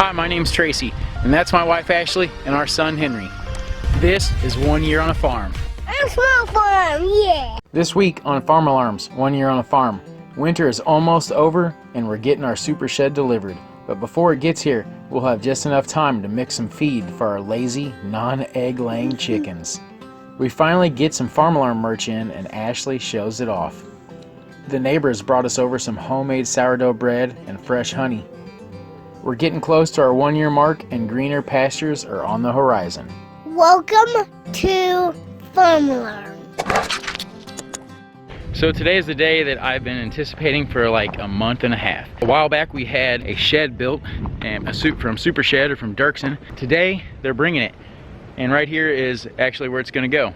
Hi, my name's Tracy, and that's my wife Ashley and our son Henry. This is 1 year on a farm. A small farm, yeah. This week on Farm Alarms, 1 year on a farm. Winter is almost over and we're getting our super shed delivered. But before it gets here, we'll have just enough time to mix some feed for our lazy, non-egg laying chickens. We finally get some Farm Alarm merch in and Ashley shows it off. The neighbors brought us over some homemade sourdough bread and fresh honey. We're getting close to our 1 year mark and greener pastures are on the horizon. Welcome to Farm Alarm. So today is the day that I've been anticipating for like a month and a half. A while back we had a shed built and a suit from SuperShed or from Derksen. Today they're bringing it, and right here is actually where it's gonna go.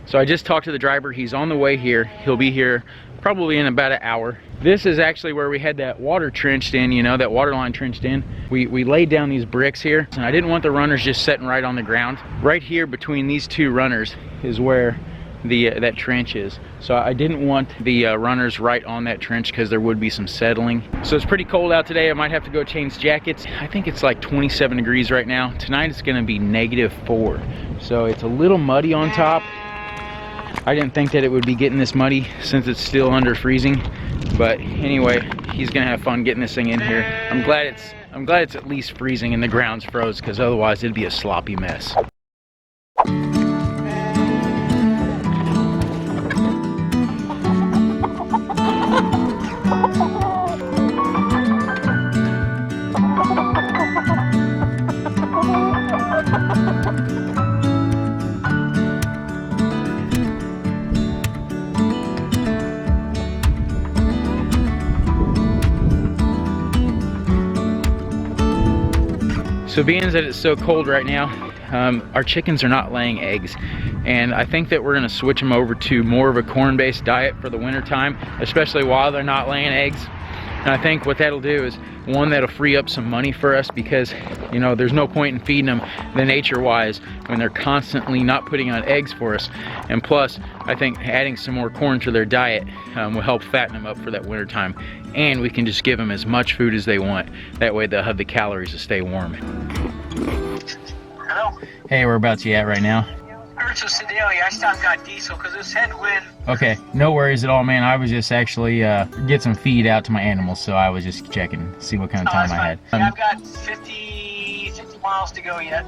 So I just talked to the driver. He's on the way here. He'll be here probably in about an hour. This is actually where we had that water trenched in, you know, that water line trenched in. We laid down these bricks here, and I didn't want the runners just sitting right on the ground. Right here between these two runners is where that trench is. So I didn't want the runners right on that trench because there would be some settling. So it's pretty cold out today. I might have to go change jackets. I think it's like 27 degrees right now. Tonight it's gonna be -4. So it's a little muddy on top. I didn't think that it would be getting this muddy since it's still under freezing. But anyway, he's gonna have fun getting this thing in here. I'm glad it's at least freezing and the ground's froze, because otherwise it'd be a sloppy mess. So being that it's so cold right now, our chickens are not laying eggs, and I think that we're gonna switch them over to more of a corn-based diet for the winter time, especially while they're not laying eggs. And I think what that'll do is, one, that'll free up some money for us, because you know there's no point in feeding them the nature-wise when they're constantly not putting on eggs for us. And plus, I think adding some more corn to their diet will help fatten them up for that winter time. And we can just give them as much food as they want. That way they'll have the calories to stay warm. Hello? Hey, whereabouts you at right now? Ursa Sedalia. I stopped got diesel because this headwind. Okay, no worries at all, man. I was just actually get some feed out to my animals, so I was just checking, see what kind of time I had. Yeah, I've got 50 miles to go yet.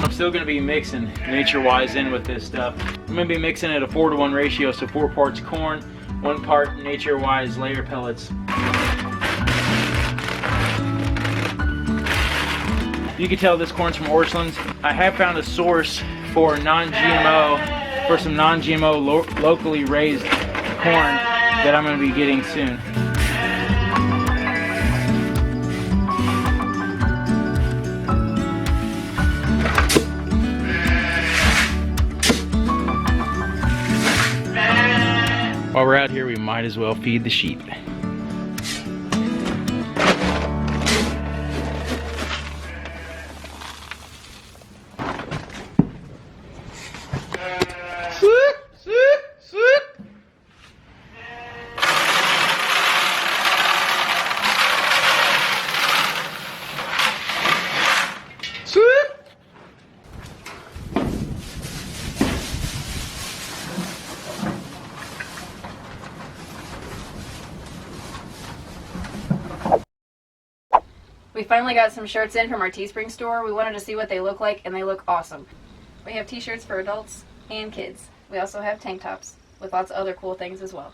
I'm still gonna be mixing nature-wise in with this stuff. I'm gonna be mixing at a 4-to-1 ratio, so 4 parts corn, 1 part nature-wise layer pellets. You can tell this corn's from Orchlands. I have found a source for non-GMO, for some non-GMO locally raised corn that I'm gonna be getting soon. While we're out here, we might as well feed the sheep. We finally got some shirts in from our Teespring store. We wanted to see what they look like, and they look awesome. We have t-shirts for adults and kids. We also have tank tops with lots of other cool things as well.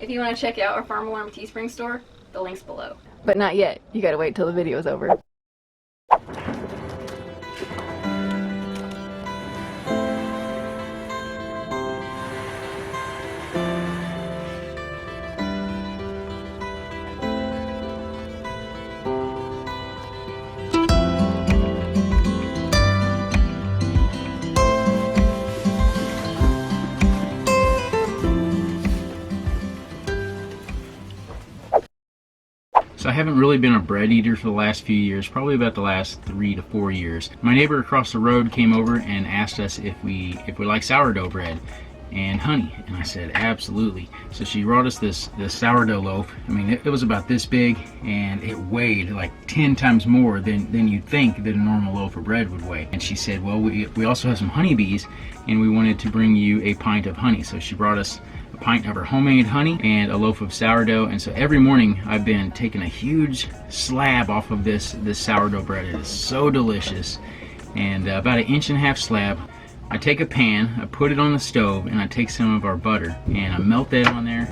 If you want to check out our Farm Alarm Teespring store, the link's below. But not yet. You gotta wait till the video's over. So I haven't really been a bread eater for the last few years, probably about the last 3 to 4 years. My neighbor across the road came over and asked us if we like sourdough bread and honey, and I said absolutely. So she brought us this sourdough loaf. I mean, it was about this big, and it weighed like 10 times more than you'd think that a normal loaf of bread would weigh. And she said, well, we also have some honeybees, and we wanted to bring you a pint of honey. So she brought us a pint of her homemade honey and a loaf of sourdough. And so every morning I've been taking a huge slab off of this sourdough bread. It is so delicious. And about 1.5 inch slab. I take a pan, I put it on the stove, and I take some of our butter and I melt that on there.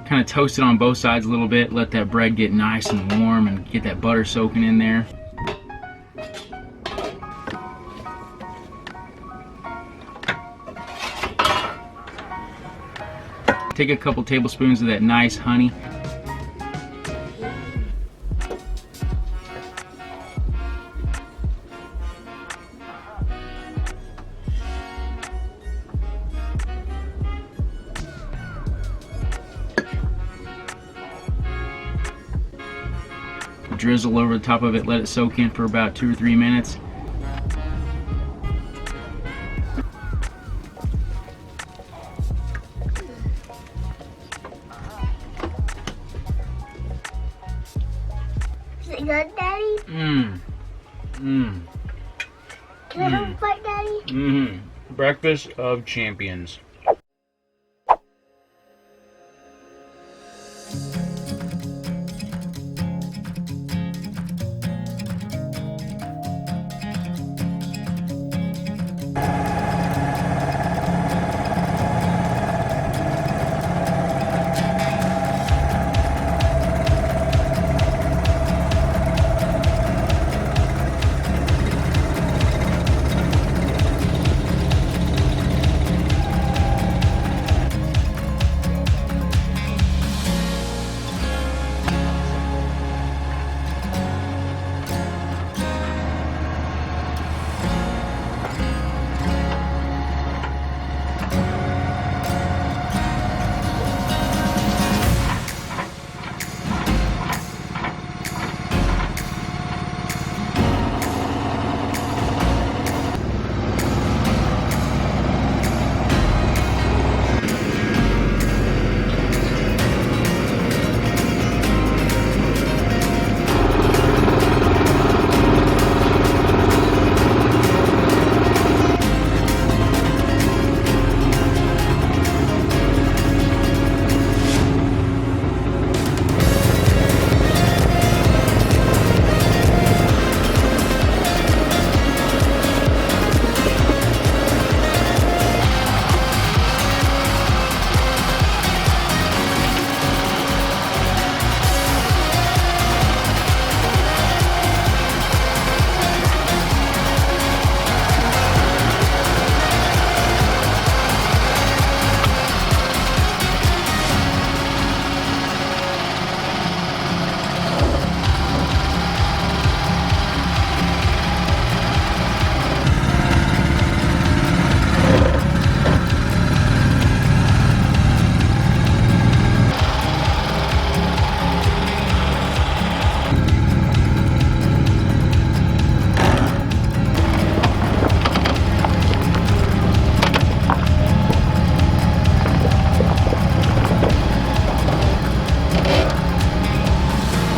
Kind of toast it on both sides a little bit, let that bread get nice and warm and get that butter soaking in there. Take a couple tablespoons of that nice honey. Drizzle over the top of it, let it soak in for about 2 or 3 minutes. Is it good, Daddy? Can I have a bite, Daddy? Breakfast of champions.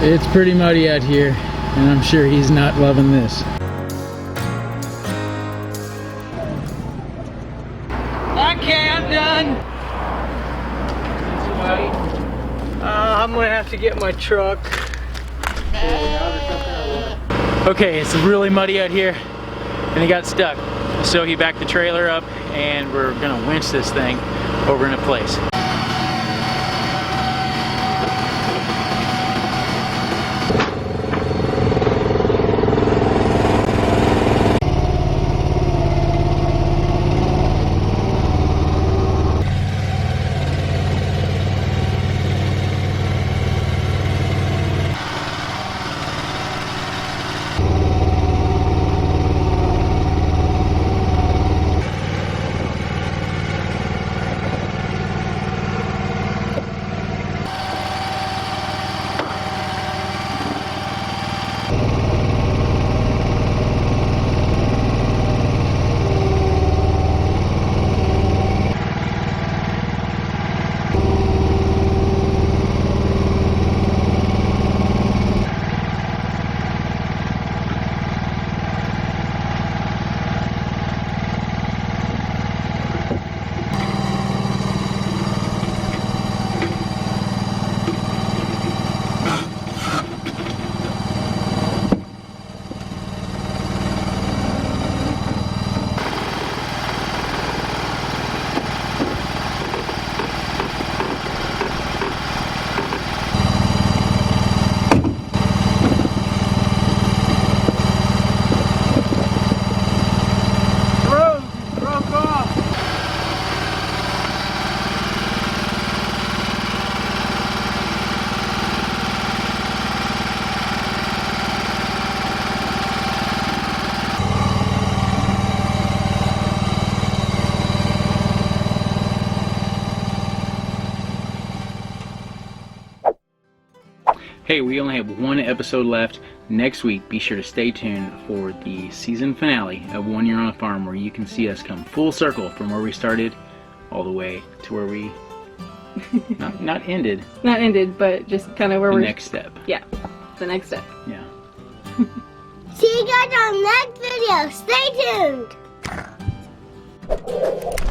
It's pretty muddy out here, and I'm sure he's not loving this. Okay, I'm done. I'm gonna have to get my truck. Okay, it's really muddy out here, and he got stuck. So he backed the trailer up, and we're gonna winch this thing over into place. Hey, we only have one episode left. Next week, be sure to stay tuned for the season finale of 1 Year on a Farm, where you can see us come full circle from where we started all the way to where we not ended. Not ended, but just kind of where The we're... next step. Yeah, the next step. Yeah. See you guys on the next video. Stay tuned.